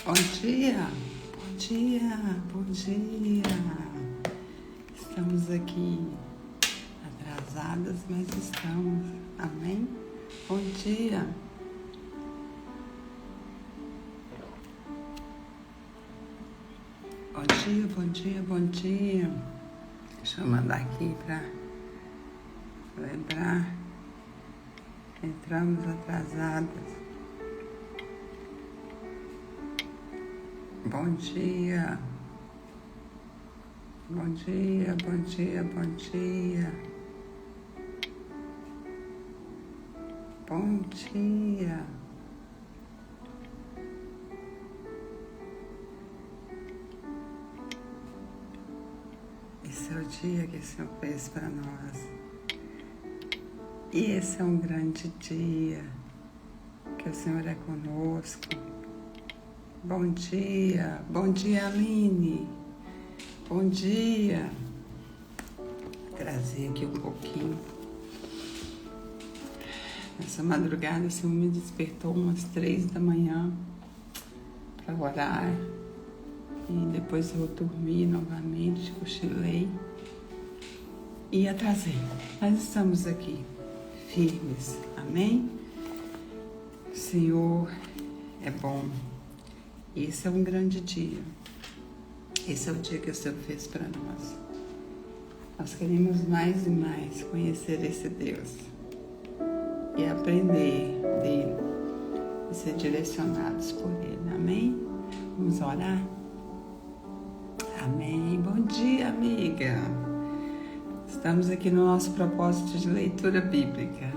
Bom dia, bom dia, bom dia. Estamos aqui atrasadas, mas estamos. Amém? Bom dia. Bom dia, bom dia, bom dia. Deixa eu mandar aqui para lembrar. Entramos atrasadas. Bom dia. Bom dia, bom dia, bom dia. Bom dia. Esse é o dia que o Senhor fez para nós. E esse é um grande dia, que o Senhor é conosco. Bom dia, Aline. Bom dia. Vou trazer aqui um pouquinho. Nessa madrugada, o Senhor me despertou umas 3 da manhã para orar. E depois eu dormi novamente, cochilei e atrasei. Nós estamos aqui, firmes. Amém? O Senhor é bom. Esse é um grande dia. Esse é o dia que o Senhor fez para nós. Nós queremos mais e mais conhecer esse Deus e aprender dele e ser direcionados por ele. Amém? Vamos orar? Amém. Bom dia, amiga. Estamos aqui no nosso propósito de leitura bíblica.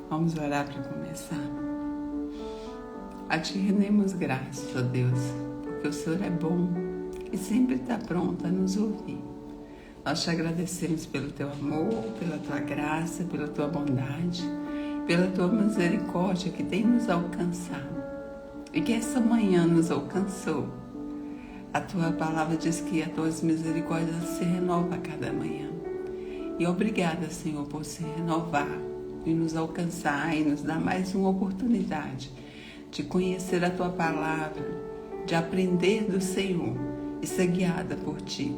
Vamos orar para começar. A Ti rendemos graças, ó Deus, porque o Senhor é bom e sempre está pronto a nos ouvir. Nós te agradecemos pelo Teu amor, pela Tua graça, pela Tua bondade, pela Tua misericórdia que tem nos alcançado e que essa manhã nos alcançou. A Tua palavra diz que as Tuas misericórdias se renovam a cada manhã. E obrigada, Senhor, por se renovar e nos alcançar e nos dar mais uma oportunidade de conhecer a Tua palavra, de aprender do Senhor e ser guiada por Ti.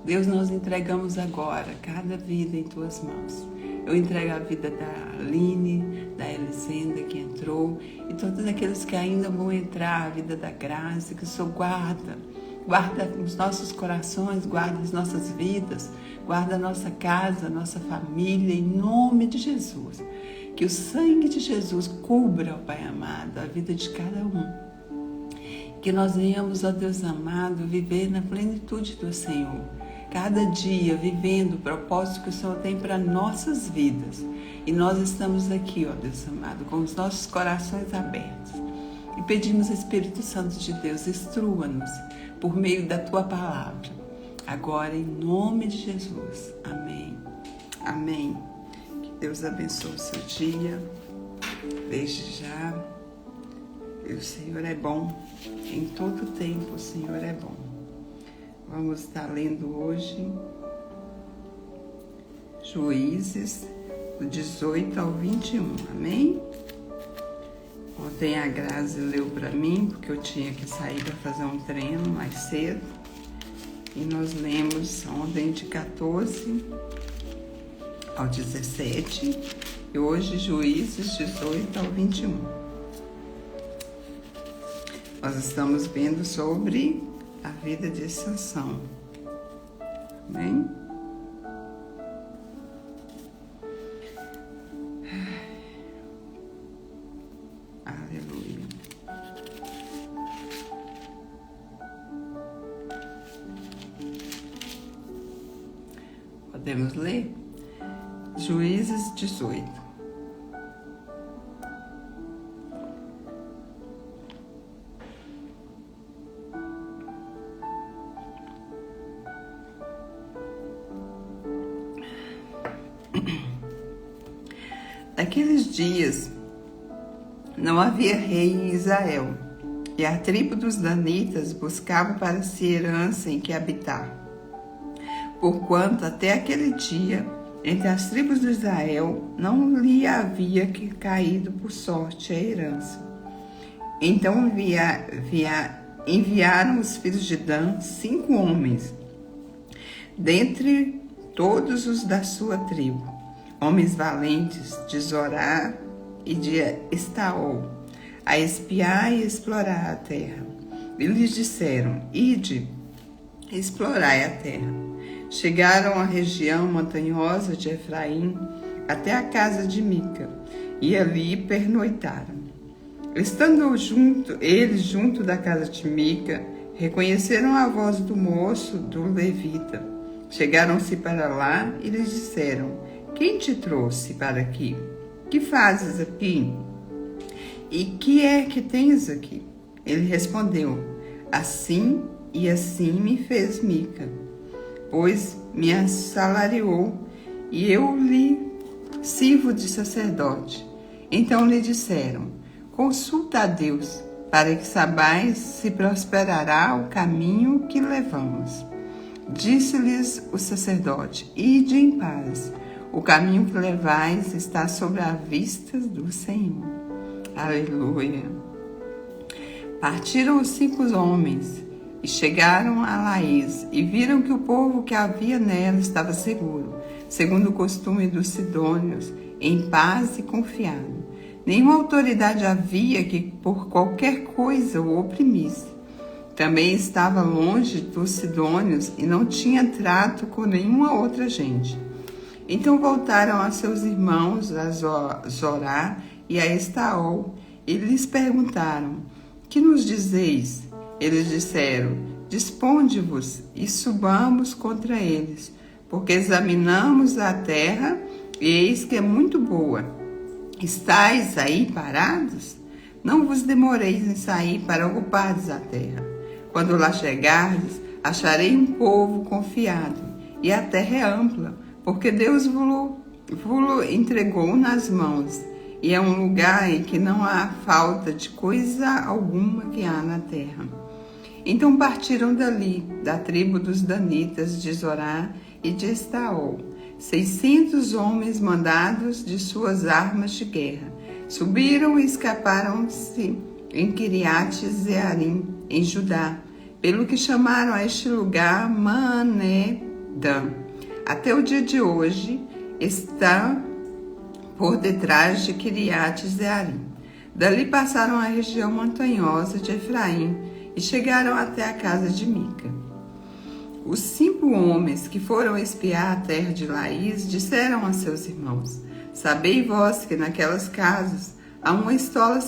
Deus, nós entregamos agora cada vida em Tuas mãos. Eu entrego a vida da Aline, da Elisenda que entrou e todos aqueles que ainda vão entrar, a vida da Graça, que o Senhor guarda os nossos corações, guarda as nossas vidas, guarda a nossa casa, a nossa família, em nome de Jesus. Que o sangue de Jesus cubra, ó Pai amado, a vida de cada um. Que nós venhamos, ó Deus amado, viver na plenitude do Senhor. Cada dia vivendo o propósito que o Senhor tem para nossas vidas. E nós estamos aqui, ó Deus amado, com os nossos corações abertos. E pedimos, Espírito Santo de Deus, instrua-nos por meio da Tua palavra. Agora, em nome de Jesus. Amém. Amém. Que Deus abençoe o seu dia. Desde já. E o Senhor é bom. Em todo tempo o Senhor é bom. Vamos estar lendo hoje Juízes, do 18 ao 21. Amém? Ontem a Grazi leu para mim, porque eu tinha que sair para fazer um treino mais cedo. E nós lemos ontem de 14 ao 17 e hoje Juízes 18 ao 21. Nós estamos vendo sobre a vida de Sansão. Amém? Aleluia. Podemos ler? Juízes 18. Naqueles dias não havia rei em Israel, e a tribo dos danitas buscava para si herança em que habitar. Porquanto até aquele dia, entre as tribos de Israel, não lhe havia caído por sorte a herança. Então enviaram os filhos de Dan 5 homens, dentre todos os da sua tribo, homens valentes de Zorá e de Estaol, a espiar e explorar a terra. E lhes disseram: Ide, explorai a terra. Chegaram à região montanhosa de Efraim, até a casa de Mica, e ali pernoitaram. Estando eles junto da casa de Mica, reconheceram a voz do moço, do levita. Chegaram-se para lá e lhes disseram: Quem te trouxe para aqui? Que fazes aqui? E que é que tens aqui? Ele respondeu: Assim e assim me fez Mica, pois me assalariou, e eu lhe sirvo de sacerdote. Então lhe disseram: Consulta a Deus, para que saibais se prosperará o caminho que levamos. Disse-lhes o sacerdote: Ide em paz, o caminho que levais está sobre a vista do Senhor. Aleluia. Partiram os 5 homens e chegaram a Laís, e viram que o povo que havia nela estava seguro, segundo o costume dos sidônios, em paz e confiado. Nenhuma autoridade havia que por qualquer coisa o oprimisse. Também estava longe dos sidônios e não tinha trato com nenhuma outra gente. Então voltaram a seus irmãos, a Zorá e a Estaol, e lhes perguntaram: Que nos dizeis? Eles disseram: Disponde-vos e subamos contra eles, porque examinamos a terra e eis que é muito boa. Estais aí parados? Não vos demoreis em sair para ocupardes a terra. Quando lá chegardes, acharei um povo confiado, e a terra é ampla, porque Deus vos entregou nas mãos, e é um lugar em que não há falta de coisa alguma que há na terra. Então partiram dali, da tribo dos danitas de Zorá e de Estaol, 600 homens mandados de suas armas de guerra. Subiram e escaparam-se em Quiriate-Zearim, em Judá, pelo que chamaram a este lugar Maanedã. Até o dia de hoje está por detrás de Quiriate-Zearim. Dali passaram a região montanhosa de Efraim e chegaram até a casa de Mica. Os 5 homens que foram espiar a terra de Laís disseram a seus irmãos: Sabei vós que naquelas casas há uma estola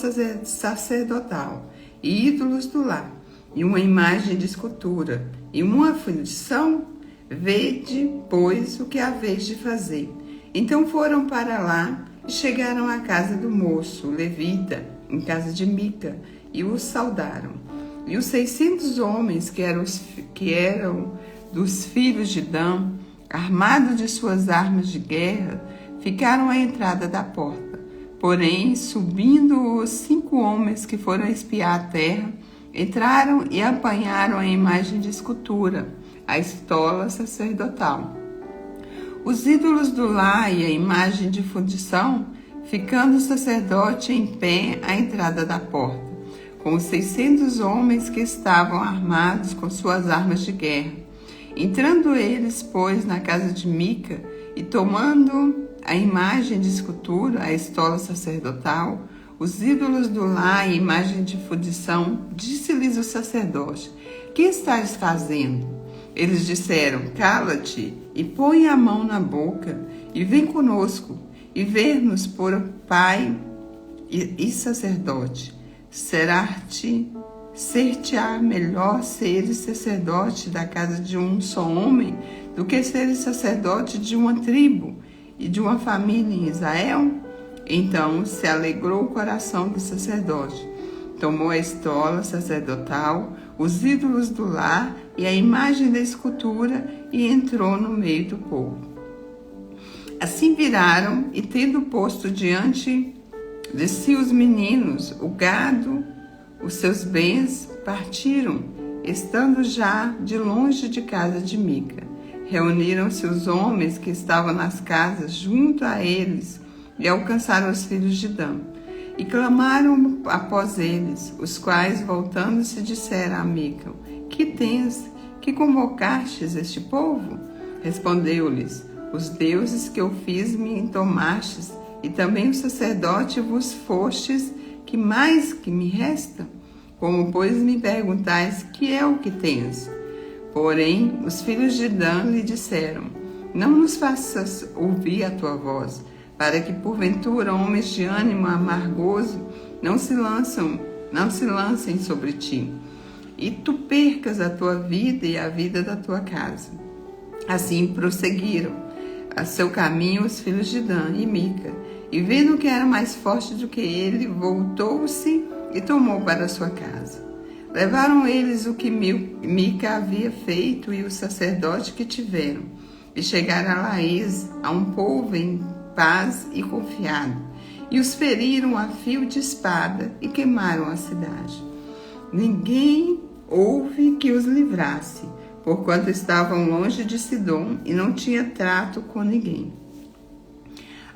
sacerdotal e ídolos do lar, e uma imagem de escultura, e uma fundição? Vede, pois, o que haveis de fazer. Então foram para lá e chegaram à casa do moço, o levita, em casa de Mica, e o saudaram. E os 600 homens que eram dos filhos de Dan, armados de suas armas de guerra, ficaram à entrada da porta. Porém, subindo os 5 homens que foram espiar a terra, entraram e apanharam a imagem de escultura, a estola sacerdotal, os ídolos do lar e a imagem de fundição, ficando o sacerdote em pé à entrada da porta, com os 600 homens que estavam armados com suas armas de guerra. Entrando eles, pois, na casa de Mica, e tomando a imagem de escultura, a estola sacerdotal, os ídolos do lar e a imagem de fundição, disse-lhes o sacerdote: Que estás fazendo? Eles disseram: Cala-te e põe a mão na boca e vem conosco e ver-nos por pai e sacerdote. Ser-te-á melhor seres sacerdote da casa de um só homem do que seres sacerdote de uma tribo e de uma família em Israel? Então se alegrou o coração do sacerdote. Tomou a estola sacerdotal, os ídolos do lar e a imagem da escultura e entrou no meio do povo. Assim viraram e, tendo posto diante de si os meninos, o gado, os seus bens, partiram, estando já de longe de casa de Mica. Reuniram-se os homens que estavam nas casas junto a eles e alcançaram os filhos de Dan. E clamaram após eles, os quais, voltando-se, disseram a Mica: Que tens, que convocastes este povo? Respondeu-lhes: Os deuses que eu fiz me tomastes, e também o sacerdote vos fostes, que mais que me resta? Como, pois, me perguntais, que é o que tens? Porém, os filhos de Dan lhe disseram: Não nos faças ouvir a tua voz, para que, porventura, homens de ânimo amargoso não se lancem sobre ti, e tu percas a tua vida e a vida da tua casa. Assim prosseguiram a seu caminho os filhos de Dan e Mica, e vendo que era mais forte do que ele, voltou-se e tomou para sua casa. Levaram eles o que Mica havia feito e o sacerdote que tiveram, e chegaram a Laís, a um povo em paz e confiado, e os feriram a fio de espada e queimaram a cidade. Ninguém houve que os livrasse, porquanto estavam longe de Sidom e não tinha trato com ninguém.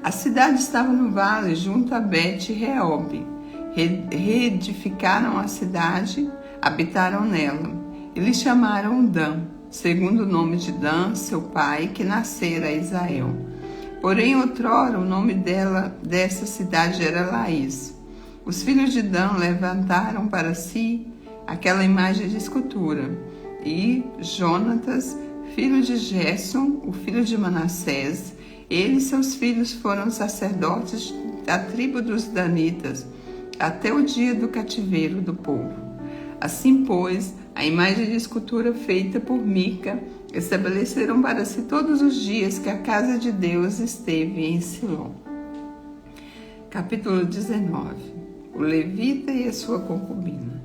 A cidade estava no vale junto a Bet-Reob. Reedificaram a cidade, habitaram nela, e lhe chamaram Dan, segundo o nome de Dan, seu pai, que nascera a Israel. Porém, outrora, o nome dessa cidade era Laís. Os filhos de Dan levantaram para si aquela imagem de escultura, e Jonatas, filho de Gerson, o filho de Manassés, ele e seus filhos foram sacerdotes da tribo dos danitas, até o dia do cativeiro do povo. Assim, pois, a imagem de escultura feita por Mica estabeleceram para si todos os dias que a casa de Deus esteve em Siló. Capítulo 19. O levita e a sua concubina.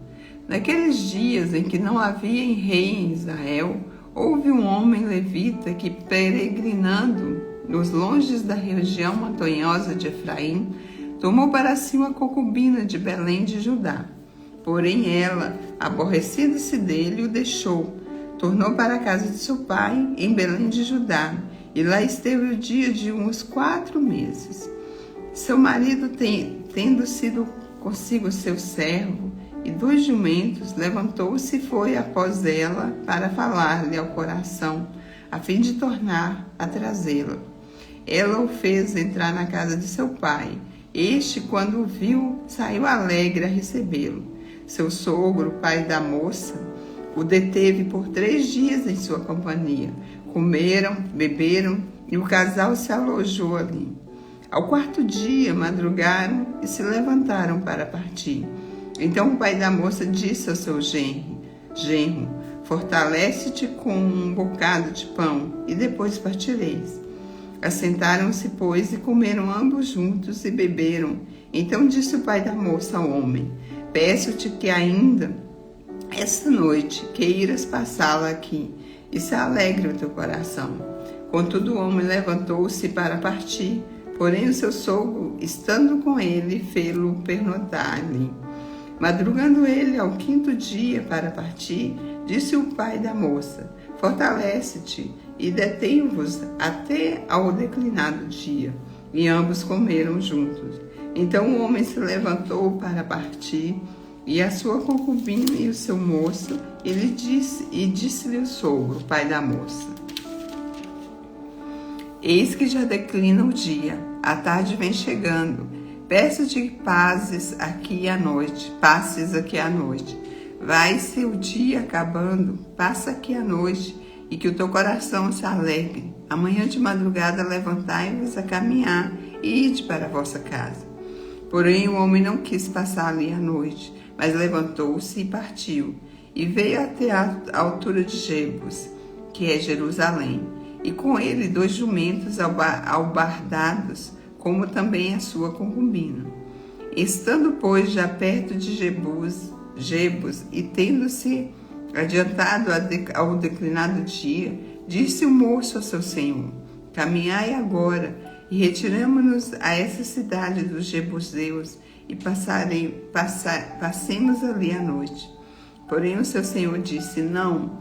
Naqueles dias em que não havia rei em Israel, houve um homem levita que, peregrinando nos longes da região montanhosa de Efraim, tomou para si uma concubina de Belém de Judá. Porém ela, aborrecendo-se dele, o deixou. Tornou para a casa de seu pai, em Belém de Judá, e lá esteve o dia de uns 4 meses. Seu marido, tendo sido consigo seu servo e 2 jumentos, levantou-se e foi após ela para falar-lhe ao coração, a fim de tornar a trazê-la. Ela o fez entrar na casa de seu pai. Este, quando o viu, saiu alegre a recebê-lo. Seu sogro, pai da moça, o deteve por 3 dias em sua companhia. Comeram, beberam e o casal se alojou ali. Ao 4º dia, madrugaram e se levantaram para partir. Então o pai da moça disse ao seu genro: fortalece-te com um bocado de pão e depois partireis. Assentaram-se, pois, e comeram ambos juntos e beberam. Então disse o pai da moça ao homem: peço-te que ainda esta noite queiras passá-la aqui, e se alegre o teu coração. Contudo o homem levantou-se para partir, porém o seu sogro, estando com ele, fê-lo pernoitar ali. Madrugando ele ao 5º dia para partir, disse o pai da moça: fortalece-te e detém-vos até ao declinado dia. E ambos comeram juntos. Então o homem se levantou para partir, e a sua concubina e o seu moço, disse-lhe o sogro, pai da moça: eis que já declina o dia, a tarde vem chegando. Peço-te que passes aqui à noite. Vai-se o dia acabando, passa aqui a noite, e que o teu coração se alegre. Amanhã de madrugada levantai-vos a caminhar e ide para a vossa casa. Porém o homem não quis passar ali a noite, mas levantou-se e partiu, e veio até a altura de Jebus, que é Jerusalém, e com ele 2 jumentos albardados, como também a sua concubina. Estando, pois, já perto de Jebus, e tendo-se adiantado ao declinado dia, disse o moço a seu senhor: caminhai agora, e retiramo-nos a essa cidade dos Jebuseus, e passemos ali a noite. Porém o seu senhor disse: não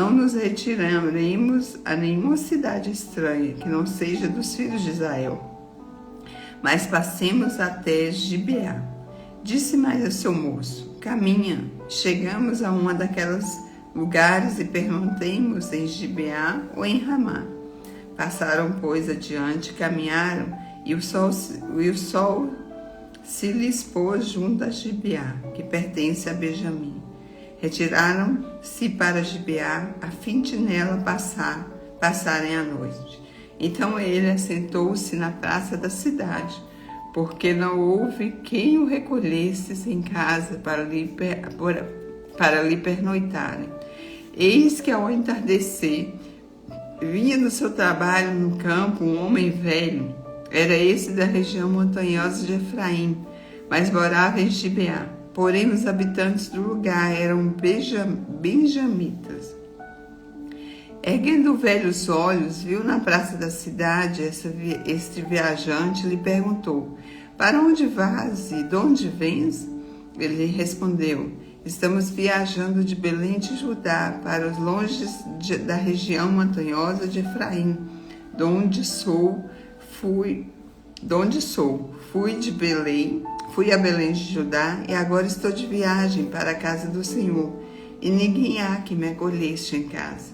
nos retiraremos a nenhuma cidade estranha, que não seja dos filhos de Israel, mas passemos até Gibeá. Disse mais ao seu moço: caminha, chegamos a uma daquelas lugares e perguntemos em Gibeá ou em Ramá. Passaram, pois, adiante, caminharam, e o sol se lhes pôs junto a Gibeá, que pertence a Benjamim. Retiraram-se para Gibeá, a fim de nela passarem a noite. Então ele assentou-se na praça da cidade, porque não houve quem o recolhesse em casa para lhe pernoitarem. Eis que ao entardecer, vinha do seu trabalho no campo um homem velho. Era esse da região montanhosa de Efraim, mas morava em Gibeá. Porém, os habitantes do lugar eram benjamitas. Erguendo o velho os olhos, viu na praça da cidade este viajante, lhe perguntou: para onde vas e de onde vens? Ele respondeu: estamos viajando de Belém de Judá para os longes da região montanhosa de Efraim, de onde sou. Fui a Belém de Judá e agora estou de viagem para a casa do Senhor, e ninguém há que me acolheste em casa.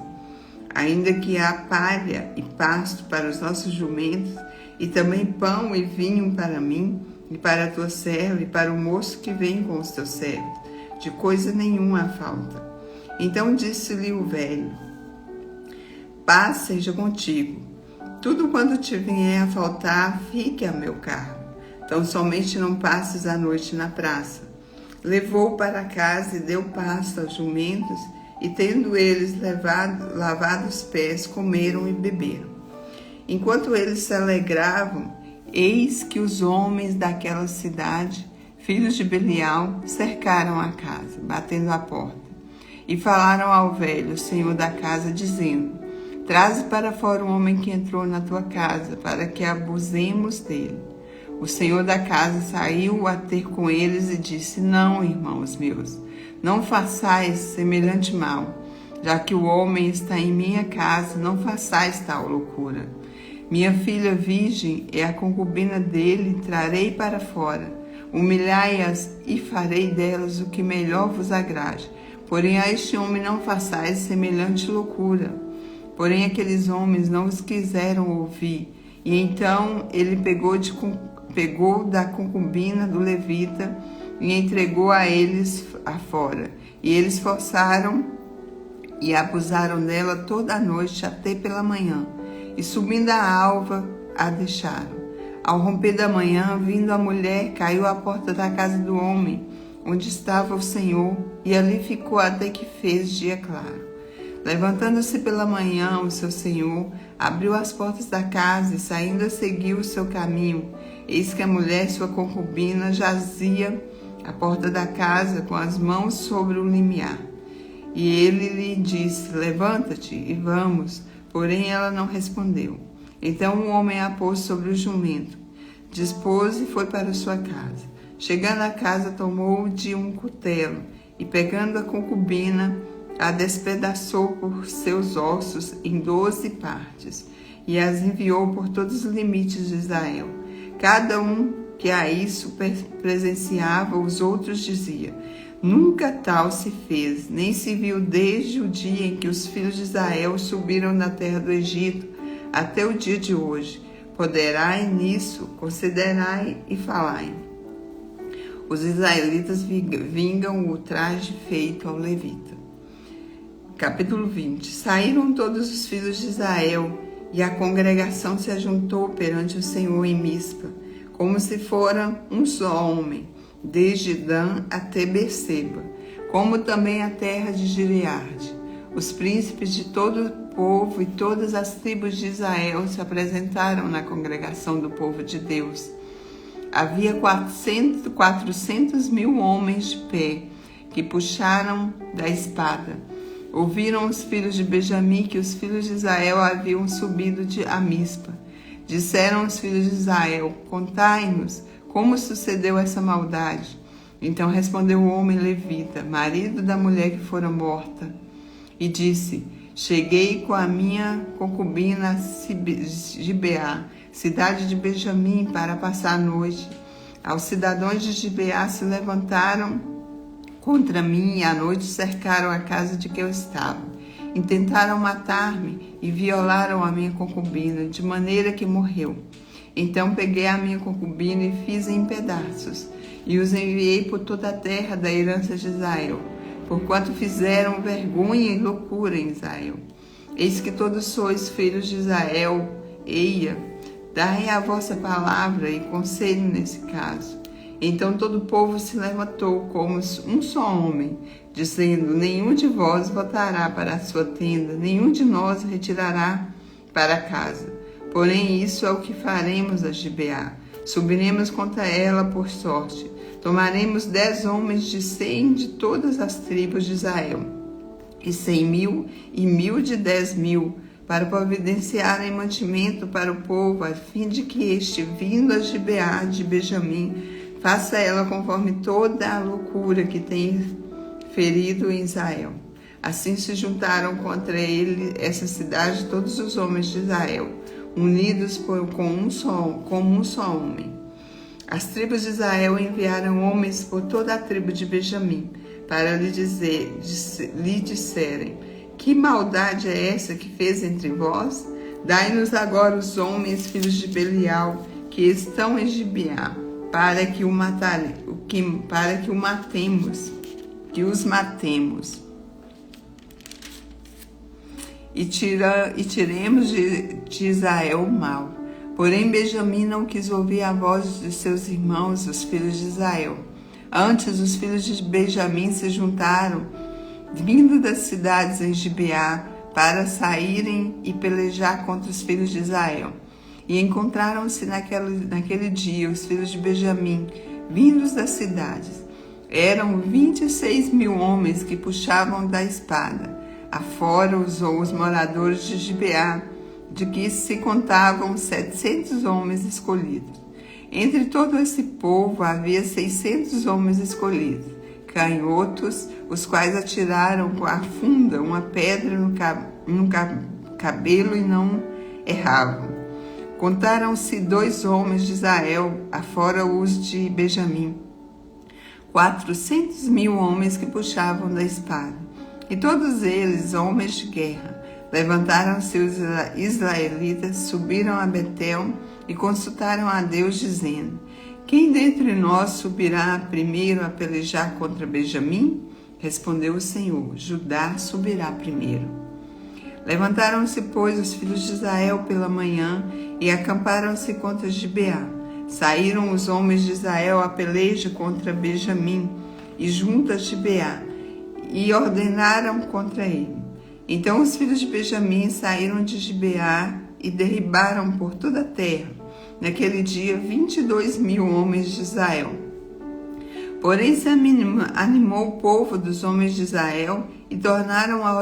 Ainda que há palha e pasto para os nossos jumentos, e também pão e vinho para mim, e para a tua serva, e para o moço que vem com os teus servos, de coisa nenhuma há falta. Então disse-lhe o velho: paz seja contigo. Tudo quanto te vier a faltar, fique a meu cargo. Então somente não passes a noite na praça. Levou-o para casa e deu pasto aos jumentos, e tendo eles lavado os pés, comeram e beberam. Enquanto eles se alegravam, eis que os homens daquela cidade, filhos de Belial, cercaram a casa, batendo à porta. E falaram ao velho, senhor da casa, dizendo: traze para fora o homem que entrou na tua casa, para que abusemos dele. O senhor da casa saiu a ter com eles e disse: não, irmãos meus, não façais semelhante mal. Já que o homem está em minha casa, não façais tal loucura. Minha filha virgem é a concubina dele, trarei para fora. Humilhai-as e farei delas o que melhor vos agrade. Porém a este homem não façais semelhante loucura. Porém aqueles homens não os quiseram ouvir. E então ele pegou da concubina do levita e entregou a eles afora. E eles forçaram e abusaram dela toda a noite até pela manhã. E subindo a alva, a deixaram. Ao romper da manhã, vindo a mulher, caiu à porta da casa do homem, onde estava o Senhor, e ali ficou até que fez dia claro. Levantando-se pela manhã, o seu senhor abriu as portas da casa e, saindo, seguiu o seu caminho. Eis que a mulher, sua concubina, jazia à porta da casa com as mãos sobre o limiar. E ele lhe disse: levanta-te e vamos. Porém ela não respondeu. Então o homem a pôs sobre o jumento, dispôs e foi para sua casa. Chegando à casa, tomou de um cutelo e, pegando a concubina, a despedaçou por seus ossos em 12 partes e as enviou por todos os limites de Israel. Cada um que a isso presenciava, os outros dizia: nunca tal se fez, nem se viu desde o dia em que os filhos de Israel subiram da terra do Egito até o dia de hoje. Poderai nisso, considerai e falai. Os israelitas vingam o traje feito ao levita. Capítulo 20. Saíram todos os filhos de Israel, e a congregação se ajuntou perante o Senhor em Mispa, como se fora um só homem, desde Dan até Berseba, como também a terra de Gileade. Os príncipes de todo o povo e todas as tribos de Israel se apresentaram na congregação do povo de Deus. Havia 400 mil homens de pé, que puxaram da espada. Ouviram os filhos de Benjamim que os filhos de Israel haviam subido a Mispa. Disseram os filhos de Israel: contai-nos como sucedeu essa maldade. Então respondeu o homem levita, marido da mulher que fora morta, e disse: cheguei com a minha concubina a Gibeá, cidade de Benjamim, para passar a noite. Aos cidadãos de Gibeá se levantaram contra mim e à noite cercaram a casa de que eu estava. Intentaram matar-me e violaram a minha concubina, de maneira que morreu. Então peguei a minha concubina e fiz em pedaços, e os enviei por toda a terra da herança de Israel, porquanto fizeram vergonha e loucura em Israel. Eis que todos sois filhos de Israel. Eia, dai a vossa palavra e conselho nesse caso. Então todo o povo se levantou como um só homem, dizendo: nenhum de vós voltará para a sua tenda, nenhum de nós retirará para casa. Porém isso é o que faremos a Gibeá. Subiremos contra ela por sorte. Tomaremos 10 homens de 100 de todas as tribos de Israel, e 100.000 e 1.000 de 10.000, para providenciarem mantimento para o povo, a fim de que este, vindo a Gibeá de Benjamim, faça ela conforme toda a loucura que tem ferido em Israel. Assim se juntaram contra ele essa cidade todos os homens de Israel, unidos como um só homem. As tribos de Israel enviaram homens por toda a tribo de Benjamim, para lhe disserem: que maldade é essa que fez entre vós? Dai-nos agora os homens, filhos de Belial, que estão em Gibeá, para que os matemos. E tiremos de Israel o mal. Porém Benjamim não quis ouvir a voz de seus irmãos, os filhos de Israel. Antes os filhos de Benjamim se juntaram, vindo das cidades em Gibeá, para saírem e pelejar contra os filhos de Israel. E encontraram-se naquele dia os filhos de Benjamim, vindos das cidades. Eram 26.000 homens que puxavam da espada, afora os moradores de Gibeá, de que se contavam 700 homens escolhidos. Entre todo esse povo havia 600 homens escolhidos, canhotos, os quais atiraram com a funda uma pedra no cabelo e não erravam. Contaram-se 2 homens de Israel, afora os de Benjamim, 400.000 homens que puxavam da espada. E todos eles, homens de guerra. Levantaram-se os israelitas, subiram a Betel e consultaram a Deus, dizendo: quem dentre nós subirá primeiro a pelejar contra Benjamim? Respondeu o Senhor: Judá subirá primeiro. Levantaram-se, pois, os filhos de Israel pela manhã e acamparam-se contra Gibeá. Saíram os homens de Israel a peleja contra Benjamim e junto a Gibeá, e ordenaram contra ele. Então os filhos de Benjamim saíram de Gibeá e derribaram por toda a terra, naquele dia, 22.000 homens de Israel. Porém se animou o povo dos homens de Israel e tornaram a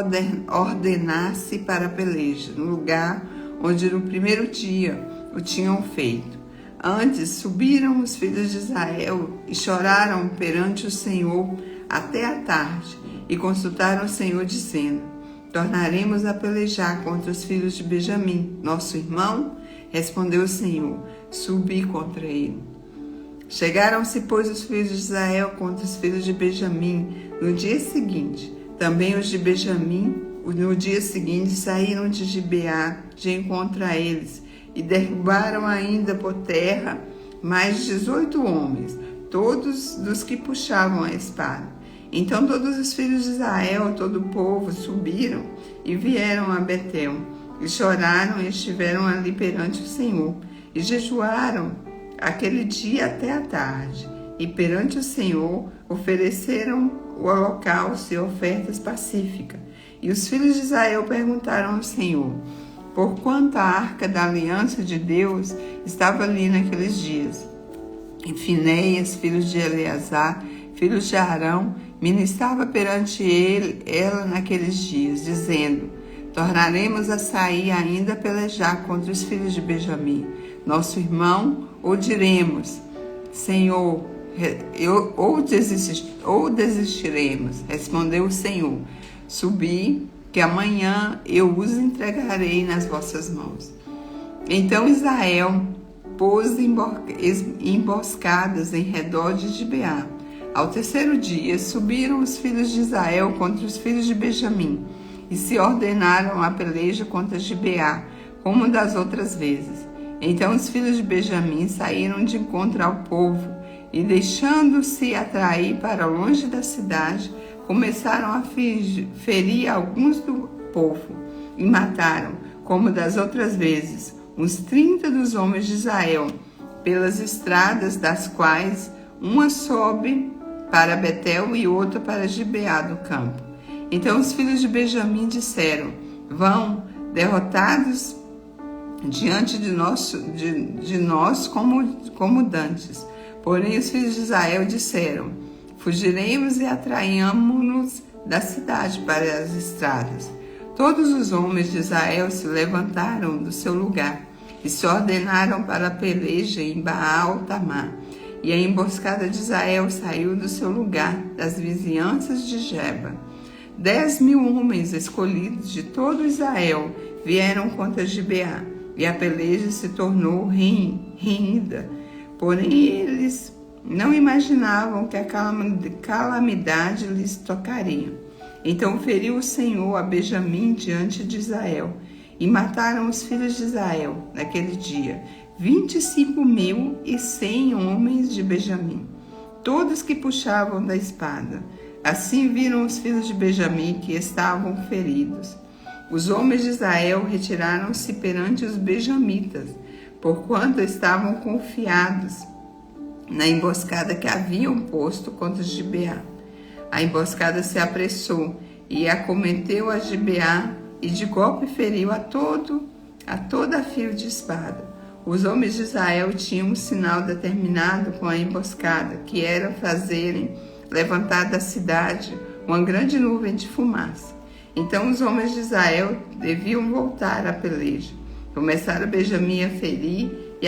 ordenar-se para a peleja, no lugar onde no primeiro dia o tinham feito. Antes subiram os filhos de Israel e choraram perante o Senhor até a tarde, e consultaram o Senhor, dizendo: tornaremos a pelejar contra os filhos de Benjamim, nosso irmão? Respondeu o Senhor: subi contra ele. Chegaram-se, pois, os filhos de Israel contra os filhos de Benjamim no dia seguinte. Também os de Benjamim, no dia seguinte, saíram de Gibeá de encontro a eles e derrubaram ainda por terra mais 18 homens, todos dos que puxavam a espada. Então todos os filhos de Israel, todo o povo, subiram e vieram a Betel, e choraram e estiveram ali perante o Senhor, e jejuaram aquele dia até a tarde, e perante o Senhor ofereceram o holocausto e ofertas pacíficas. E os filhos de Israel perguntaram ao Senhor: porquanto a arca da aliança de Deus estava ali naqueles dias. E Finéias, filho de Eleazar, filho de Arão, ministrava perante ela naqueles dias, dizendo: tornaremos a sair ainda a pelejar contra os filhos de Benjamim, nosso irmão, ou diremos: Senhor, ou desistiremos? Respondeu o Senhor: subi, que amanhã eu os entregarei nas vossas mãos. Então Israel pôs emboscadas em redor de Gibeá. Ao terceiro dia, subiram os filhos de Israel contra os filhos de Benjamim, e se ordenaram a peleja contra Gibeá, como das outras vezes. Então os filhos de Benjamim saíram de encontro ao povo, e deixando-se atrair para longe da cidade, começaram a ferir alguns do povo, e mataram, como das outras vezes, uns 30 dos homens de Israel, pelas estradas das quais uma sobe para Betel e outra para Gibeá do campo. Então os filhos de Benjamim disseram: vão, derrotados diante de nós como dantes. Porém os filhos de Israel disseram: fugiremos e atraíamo-nos da cidade para as estradas. Todos os homens de Israel se levantaram do seu lugar e se ordenaram para a peleja em Baal-Tamar. E a emboscada de Israel saiu do seu lugar, das vizinhanças de Geba. 10.000 homens escolhidos de todo Israel vieram contra Gibeá, e a peleja se tornou renhida. Porém eles não imaginavam que a calamidade lhes tocaria. Então feriu o Senhor a Benjamim diante de Israel, e mataram os filhos de Israel naquele dia, 25.100 homens de Benjamim, todos que puxavam da espada. Assim viram os filhos de Benjamim que estavam feridos. Os homens de Israel retiraram-se perante os benjamitas, porquanto estavam confiados na emboscada que haviam posto contra Gibeá. A emboscada se apressou e acometeu a Gibeá, e de golpe feriu a toda fio de espada. Os homens de Israel tinham um sinal determinado com a emboscada, que era fazerem levantar da cidade uma grande nuvem de fumaça. Então os homens de Israel deviam voltar à peleja. Começaram Benjamim a ferir, e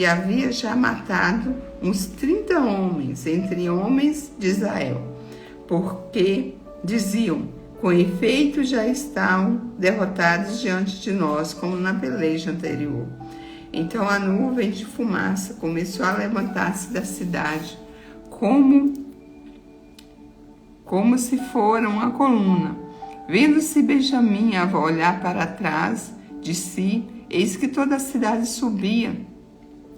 havia já matado uns 30 homens, entre homens de Israel, porque diziam: com efeito já estão derrotados diante de nós, como na peleja anterior. Então a nuvem de fumaça começou a levantar-se da cidade, como se fora uma coluna. Vendo-se Benjamim a olhar para trás de si, eis que toda a cidade subia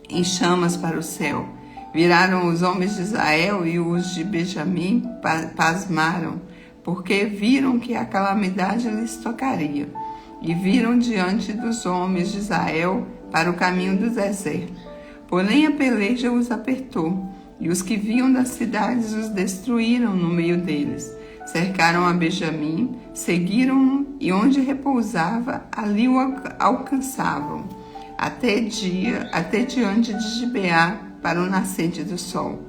em chamas para o céu. Viraram os homens de Israel e os de Benjamim pasmaram, porque viram que a calamidade lhes tocaria, e viram diante dos homens de Israel para o caminho do deserto. Porém a peleja os apertou, e os que vinham das cidades os destruíram no meio deles. Cercaram a Benjamim, seguiram-no, e onde repousava, ali o alcançavam, até diante de Gibeá, para o nascente do sol.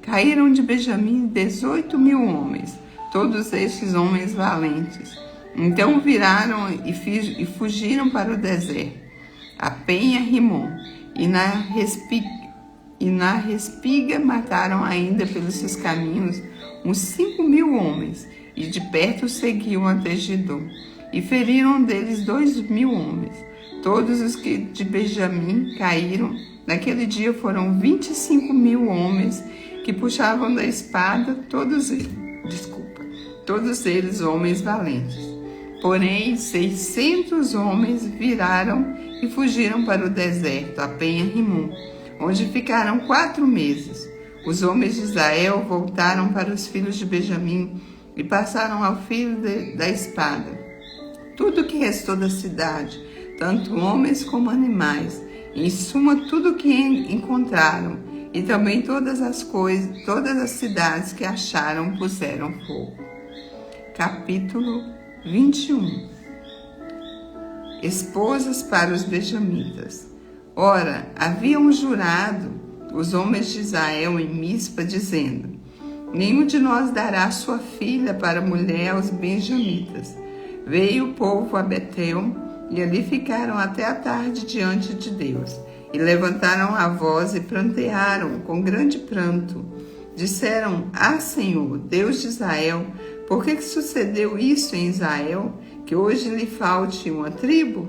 Caíram de Benjamim 18.000 homens, todos estes homens valentes. Então viraram e fugiram para o deserto, a penha Rimon, e na respiga mataram ainda pelos seus caminhos uns 5.000 homens, e de perto seguiam até Gidom, e feriram deles 2.000 homens. Todos os que de Benjamim caíram naquele dia foram 25.000 homens que puxavam da espada, todos eles homens valentes. Porém 600 homens viraram e fugiram para o deserto, a penha Rimon, onde ficaram 4 meses. Os homens de Israel voltaram para os filhos de Benjamim e passaram ao fio da espada tudo que restou da cidade, tanto homens como animais, em suma tudo que encontraram, e também todas as cidades que acharam puseram fogo. Capítulo 21. Esposas para os benjamitas. Ora, haviam jurado os homens de Israel em Mispa, dizendo: nenhum de nós dará sua filha para mulher aos benjamitas. Veio o povo a Betel, e ali ficaram até a tarde diante de Deus, e levantaram a voz e prantearam com grande pranto. Disseram: ah, Senhor, Deus de Israel, por que sucedeu isso em Israel, que hoje lhe falte uma tribo?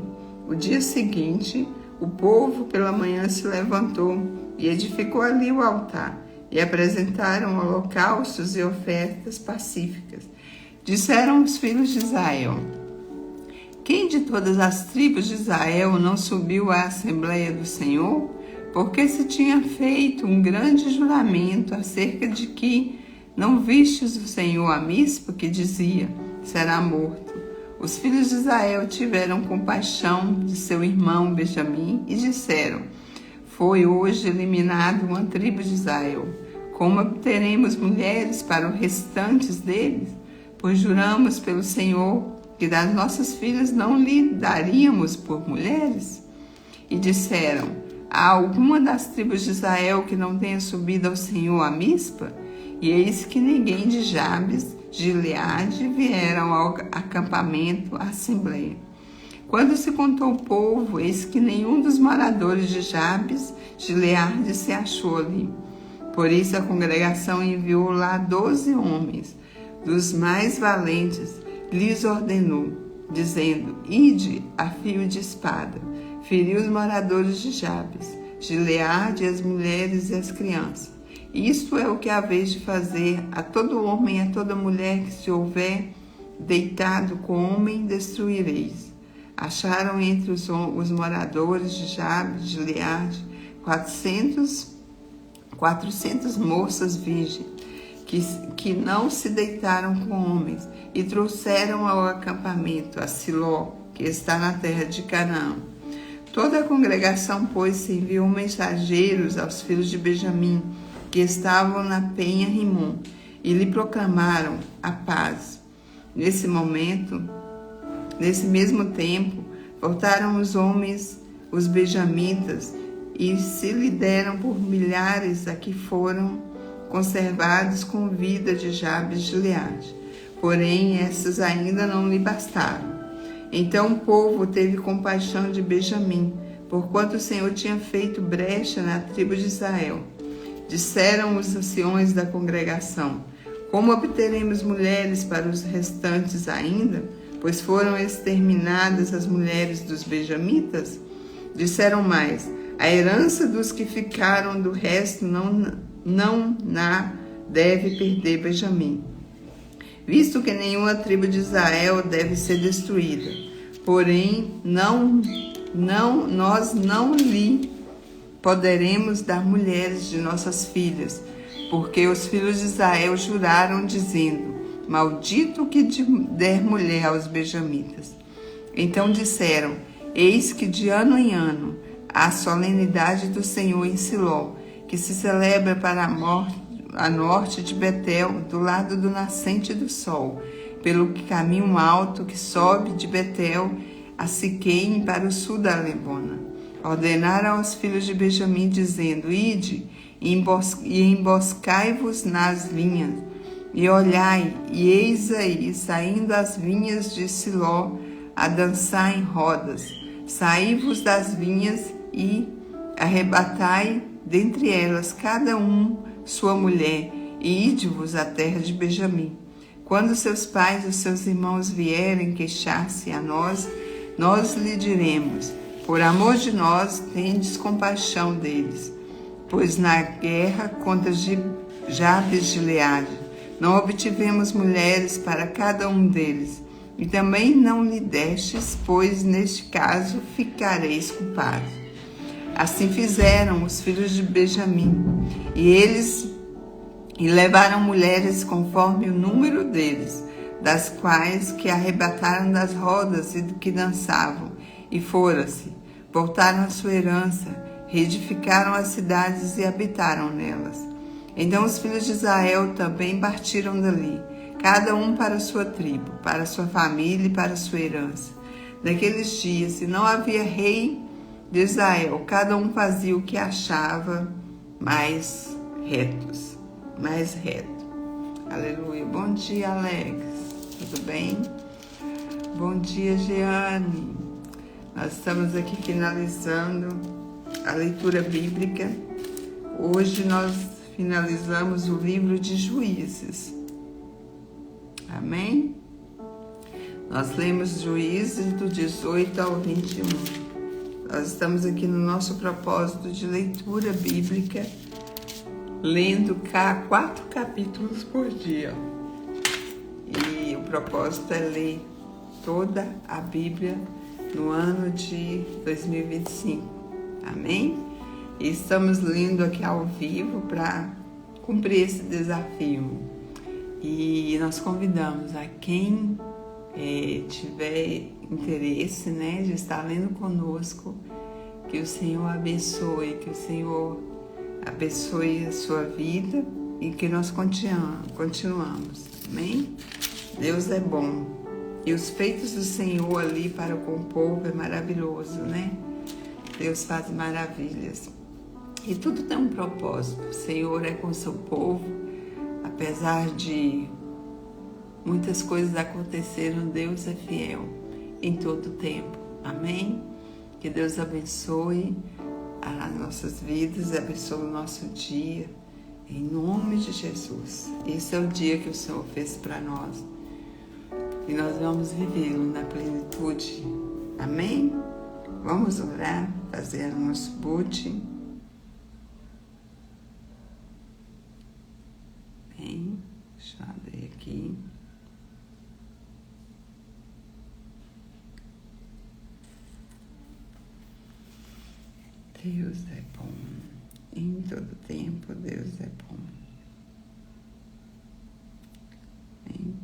O dia seguinte, O povo pela manhã se levantou e edificou ali o altar, e apresentaram holocaustos e ofertas pacíficas. Disseram os filhos de Israel: quem de todas as tribos de Israel não subiu à Assembleia do Senhor? Porque se tinha feito um grande juramento acerca de que não vistes o Senhor a Mispa, que dizia: será morto. Os filhos de Israel tiveram compaixão de seu irmão Benjamim e disseram: foi hoje eliminado uma tribo de Israel. Como obteremos mulheres para os restantes deles? Pois juramos pelo Senhor que das nossas filhas não lhe daríamos por mulheres. E disseram: há alguma das tribos de Israel que não tenha subido ao Senhor a Mispa? E eis que ninguém de Jabes, de Gileade, vieram ao acampamento, à assembleia. Quando se contou o povo, eis que nenhum dos moradores de Jabes, de Gileade, se achou ali. Por isso a congregação enviou lá 12 homens, dos mais valentes, lhes ordenou, dizendo: ide a fio de espada, feri os moradores de Jabes, Gileade, as mulheres e as crianças. Isto é o que haveis de fazer a todo homem e a toda mulher que se houver deitado com homem, destruireis. Acharam entre os moradores de Jabes, de Gileade, 400 moças virgens, que não se deitaram com homens, e trouxeram ao acampamento, a Siló, que está na terra de Canaã. Toda a congregação, pois, se enviou mensageiros aos filhos de Benjamim, que estavam na penha Rimom, e lhe proclamaram a paz. Nesse mesmo tempo, voltaram os homens, os benjamitas, e se lhe deram por milhares a que foram conservados com vida de Jabes de Gileade. Porém, essas ainda não lhe bastaram. Então o povo teve compaixão de Benjamim, porquanto o Senhor tinha feito brecha na tribo de Israel. Disseram os anciões da congregação: como obteremos mulheres para os restantes ainda? Pois foram exterminadas as mulheres dos benjamitas? Disseram mais: a herança dos que ficaram do resto não deve perder Benjamim, visto que nenhuma tribo de Israel deve ser destruída. Porém, nós não lhe poderemos dar mulheres de nossas filhas, porque os filhos de Israel juraram, dizendo: maldito que der mulher aos benjamitas. Então disseram: eis que de ano em ano a solenidade do Senhor em Siló, que se celebra para a norte de Betel, do lado do nascente do sol, pelo caminho alto que sobe de Betel a Siquém para o sul da Lebona. Ordenaram aos filhos de Benjamim, dizendo: ide e emboscai-vos nas vinhas, e olhai, e eis aí, saindo as vinhas de Siló, a dançar em rodas. Saí-vos das vinhas e arrebatai dentre elas cada um sua mulher, e ide-vos à terra de Benjamim. Quando seus pais e os seus irmãos vierem queixar-se a nós, nós lhe diremos: por amor de nós, tendes compaixão deles. Pois na guerra contra Jabes de Gileade não obtivemos mulheres para cada um deles, e também não lhe destes, pois neste caso ficareis culpados. Assim fizeram os filhos de Benjamim, e levaram mulheres conforme o número deles, das quais que arrebataram das rodas e do que dançavam, e foram-se, voltaram à sua herança, reedificaram as cidades e habitaram nelas. Então os filhos de Israel também partiram dali, cada um para a sua tribo, para a sua família e para a sua herança. Naqueles dias, se não havia rei de Israel, cada um fazia o que achava mais reto. Aleluia. Bom dia, Alex. Tudo bem? Bom dia, Jeane. Nós estamos aqui finalizando a leitura bíblica. Hoje nós finalizamos o livro de Juízes. Amém? Nós lemos Juízes do 18 ao 21. Nós estamos aqui no nosso propósito de leitura bíblica, lendo 4 capítulos por dia. E o propósito é ler toda a Bíblia no ano de 2025. Amém? E estamos lendo aqui ao vivo para cumprir esse desafio. E nós convidamos a quem tiver interesse, né, de estar lendo conosco, que o Senhor abençoe, que o Senhor abençoe a sua vida e que nós continuamos. Amém? Deus é bom. E os feitos do Senhor ali para com o povo é maravilhoso, né? Deus faz maravilhas. E tudo tem um propósito. O Senhor é com o seu povo. Apesar de muitas coisas aconteceram, Deus é fiel em todo o tempo. Amém? Que Deus abençoe as nossas vidas, abençoe o nosso dia. Em nome de Jesus. Esse é o dia que o Senhor fez para nós. E nós vamos vivê-lo na plenitude. Amém? Vamos orar, fazer o nosso boot. Bem, deixa eu abrir aqui. Deus é bom. Em todo tempo, Deus é bom. Amém.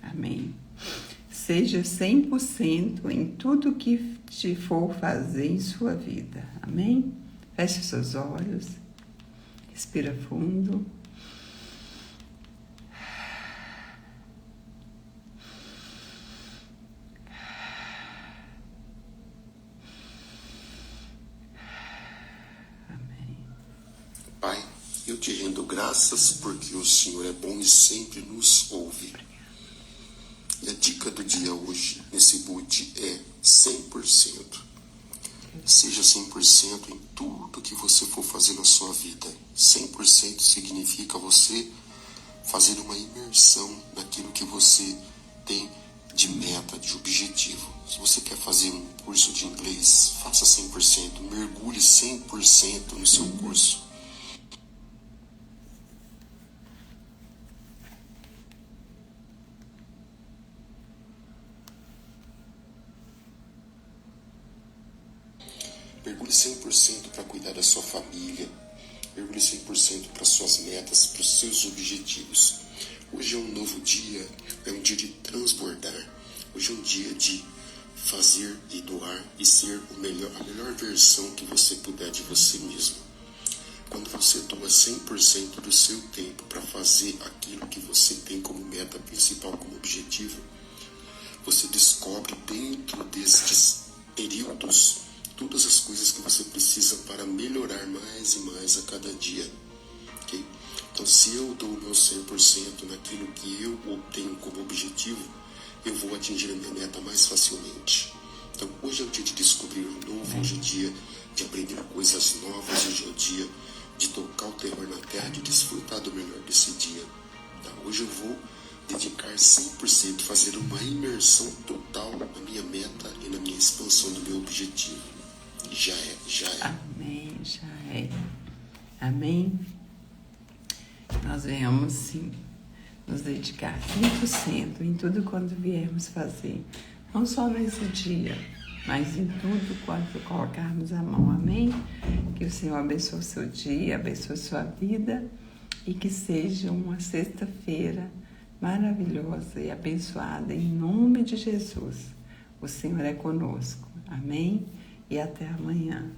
Amém. Seja 100% em tudo que te for fazer em sua vida. Amém? Feche seus olhos. Respira fundo. Pai, eu te rendo graças porque o Senhor é bom e sempre nos ouve. E a dica do dia hoje, nesse boot, é 100%. Seja 100% em tudo que você for fazer na sua vida. 100% significa você fazer uma imersão naquilo que você tem de meta, de objetivo. Se você quer fazer um curso de inglês, faça 100%. Mergulhe 100% no seu curso. Mergulhe 100% para cuidar da sua família. Mergulhe 100% para suas metas, para os seus objetivos. Hoje é um novo dia, é um dia de transbordar. Hoje é um dia de fazer e doar e ser a melhor versão que você puder de você mesmo. Quando você doa 100% do seu tempo para fazer aquilo que você tem como meta principal, como objetivo, você descobre dentro destes períodos todas as coisas que você precisa para melhorar mais e mais a cada dia. Okay? Então, se eu dou o meu 100% naquilo que eu obtenho como objetivo, eu vou atingir a minha meta mais facilmente. Então, hoje é o dia de descobrir o novo, hoje é o dia de aprender coisas novas, hoje é o dia de tocar o terror na terra, de desfrutar do melhor desse dia. Tá? Hoje eu vou dedicar 100%, fazer uma imersão total na minha meta e na minha expansão do meu objetivo. Já é. Amém, já é. Amém? Nós venhamos, sim, nos dedicar 100% em tudo quanto viermos fazer. Não só nesse dia, mas em tudo quanto colocarmos a mão. Amém? Que o Senhor abençoe o seu dia, abençoe a sua vida e que seja uma sexta-feira maravilhosa e abençoada em nome de Jesus. O Senhor é conosco. Amém? E até amanhã.